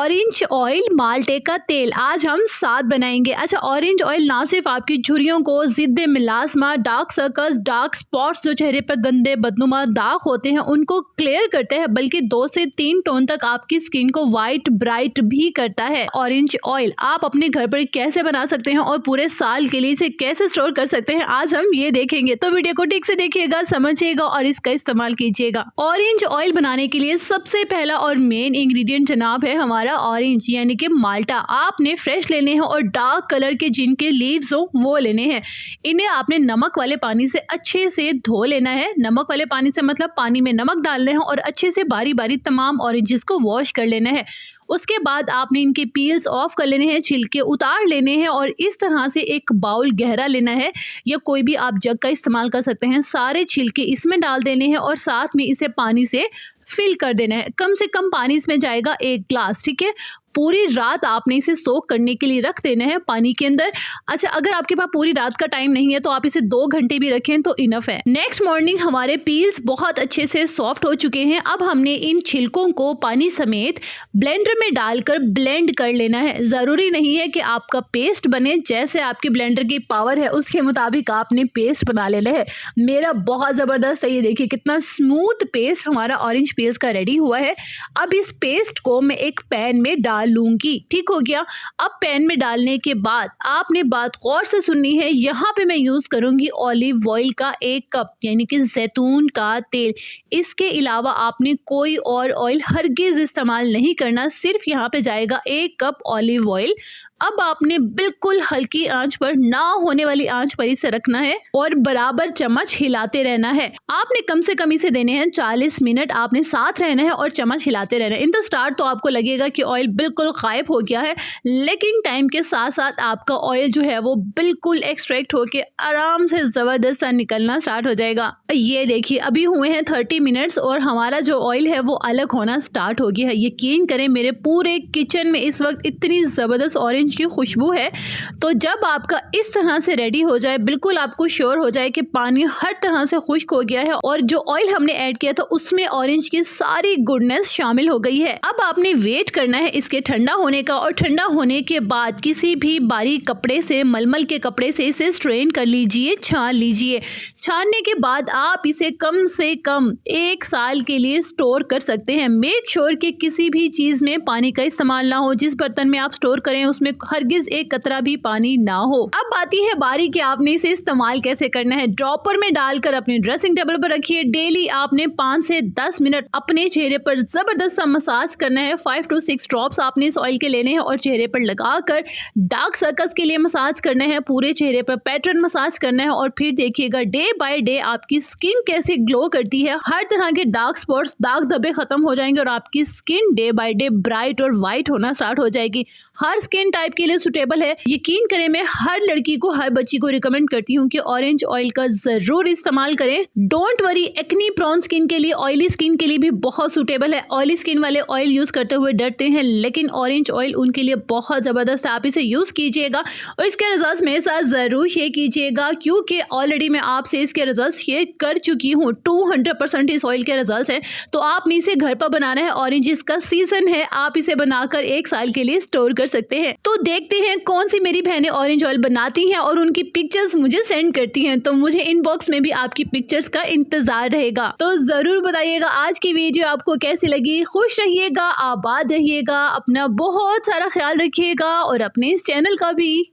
Orange oil माल्टे का तेल आज हम साथ बनाएंगे। अच्छा, ऑरेंज ऑयल ना सिर्फ आपकी झुर्रियों को, जिद्दे मिलासमा, डार्क सर्कल्स, डार्क स्पॉट्स, जो चेहरे पर गंदे बदनुमा दाग होते हैं उनको क्लियर करता है, बल्कि 2 से 3 टोन तक आपकी स्किन को वाइट ब्राइट भी करता है। ऑरेंज ऑयल आप अपने घर पर कैसे बना सकते हैं और पूरे साल के लिए इसे कैसे स्टोर कर सकते हैं, आज हम ये देखेंगे। तो वीडियो को ठीक से देखिएगा, समझिएगा और इसका इस्तेमाल कीजिएगा। ऑरेंज ऑयल बनाने के लिए सबसे पहला और मेन इंग्रेडिएंट जनाब है हमारा ऑरेंज यानी कि माल्टा। आपने फ्रेश लेने हैं और डार्क कलर के जिनके लीव्स हो वो लेने हैं। इन्हें आपने नमक वाले पानी से अच्छे से धो लेना है। नमक वाले पानी से मतलब पानी में नमक डालना है और अच्छे से बारी बारी तमाम ऑरेंजेस को वॉश कर लेना है। उसके बाद आपने इनके पील्स ऑफ कर लेने हैं, छिलके उतार लेने हैं और इस तरह से एक बाउल गहरा लेना है या कोई भी आप जग का इस्तेमाल कर सकते हैं। सारे छिलके इसमें डाल देने हैं और साथ में इसे पानी से फिल कर देना है। कम से कम पानी इसमें जाएगा 1 ग्लास, ठीक है। पूरी रात आपने इसे सोक करने के लिए रख देना है पानी के अंदर। अच्छा, अगर आपके पास पूरी रात का टाइम नहीं है तो आप इसे 2 घंटे भी रखें तो इनफ है। नेक्स्ट मॉर्निंग हमारे पील्स बहुत अच्छे से सॉफ्ट हो चुके हैं। अब हमने इन छिलकों को पानी समेत ब्लेंडर में डालकर ब्लेंड कर लेना है। जरूरी नहीं है कि आपका पेस्ट बने, जैसे आपकी ब्लेंडर की पावर है उसके मुताबिक आपने पेस्ट बना लेना है। मेरा बहुत जबरदस्त है, ये देखिए कितना स्मूथ पेस्ट हमारा ऑरेंज पील्स का रेडी हुआ है। अब इस पेस्ट को मैं एक पैन में डाल लूंगी, ठीक हो गया। अब पैन में डालने के बाद आपने बात गौर से सुननी है। यहाँ पे मैं यूज करूंगी ऑलिव ऑयल का 1 कप यानी कि जैतून का तेल। इसके अलावा आपने कोई और ऑयल हरगिज इस्तेमाल नहीं करना, सिर्फ यहाँ पे जाएगा 1 कप ऑलिव ऑयल। अब आपने बिल्कुल हल्की आंच पर, ना होने वाली आंच पर इसे रखना है और बराबर चम्मच हिलाते रहना है। आपने कम से कम इसे देने हैं 40 मिनट, आपने साथ रहना है और चम्मच हिलाते रहना है। इन द स्टार्ट तो आपको लगेगा कि ऑयल बिल्कुल गायब हो गया है, लेकिन टाइम के साथ साथ आपका ऑयल जो है वो बिल्कुल एक्सट्रैक्ट होके आराम से जबरदस्त सा निकलना स्टार्ट हो जाएगा। ये देखिए अभी हुए हैं 30 मिनट्स और हमारा जो ऑयल है वो अलग होना स्टार्ट हो गया है। यकीन करें मेरे पूरे किचन में इस वक्त इतनी जबरदस्त ऑरेंज की खुशबू है। तो जब आपका इस तरह से रेडी हो जाए, बिल्कुल आपको श्योर हो जाए कि पानी हर तरह से खुश्क हो गया है और जो ऑयल हमने ऐड किया था उसमें ऑरेंज की सारी गुडनेस शामिल हो गई है। अब आपने वेट करना है इसके ठंडा होने का और ठंडा होने के बाद किसी भी बारीक कपड़े से, मलमल के कपड़े से इसे स्ट्रेन कर लीजिए, छान लीजिए। छानने के बाद आप इसे कम से कम 1 साल के लिए स्टोर कर सकते हैं। मेक श्योर कि किसी भी चीज में पानी का इस्तेमाल ना हो। जिस बर्तन में आप स्टोर करें उसमें हरगिज 1 कतरा भी पानी ना हो। अब आती है बारी कि आपने इसे इस्तेमाल कैसे करना है। ड्रॉपर में डालकर अपने ड्रेसिंग टेबल पर रखिए। डेली आपने 5 से 10 मिनट अपने चेहरे पर जबरदस्त सा मसाज करना है। 5 to 6 ड्रॉप्स आपने इस ऑयल के लेने हैं और चेहरे पर लगाकर डार्क सर्कल्स के लिए मसाज करना है। पूरे चेहरे पर पैटर्न मसाज करना है और फिर देखिएगा डे बाय डे आपकी स्किन कैसे ग्लो करती है। हर तरह के डार्क स्पॉट्स, दाग धब्बे खत्म हो जाएंगे और आपकी skin day by day bright और व्हाइट होना स्टार्ट हो जाएगी। हर स्किन टाइप के लिए सुटेबल है। यकीन करें मैं हर लड़की को, हर बच्ची को रिकमेंड करती हूँ कि ऑरेंज ऑयल का जरूर इस्तेमाल करें। Don't worry, acne prone skin के लिए, ऑयली स्किन के लिए भी बहुत सुटेबल है। ऑयली स्किन वाले ऑयल यूज करते हुए डरते हैं, लेकिन ऑरेंज ऑयल उनके लिए बहुत जबरदस्त है। आप इसे यूज कीजिएगा और इसके रिजल्ट्स मेरे साथ जरूर शेयर कीजिएगा, क्योंकि ऑलरेडी मैं आपसे इसके रिजल्ट्स शेयर कर चुकी हूँ। 200% इस ऑयल के रिजल्ट्स हैं। तो आपने इसे घर पर बनाना है। ऑरेंजेस का सीजन है, आप इसे बनाकर 1 साल के लिए स्टोर कर सकते हैं। तो देखते हैं कौन सी मेरी बहनें ऑरेंज ऑयल बनाती हैं और उनकी पिक्चर्स मुझे सेंड करती हैं। तो मुझे इनबॉक्स में भी आपकी पिक्चर्स का इंतजार रहेगा। तो जरूर बताइएगा आज की वीडियो आपको कैसी लगी। खुश रहिएगा, आबाद रहिएगा, अपना बहुत सारा ख्याल रखिएगा और अपने इस चैनल का भी।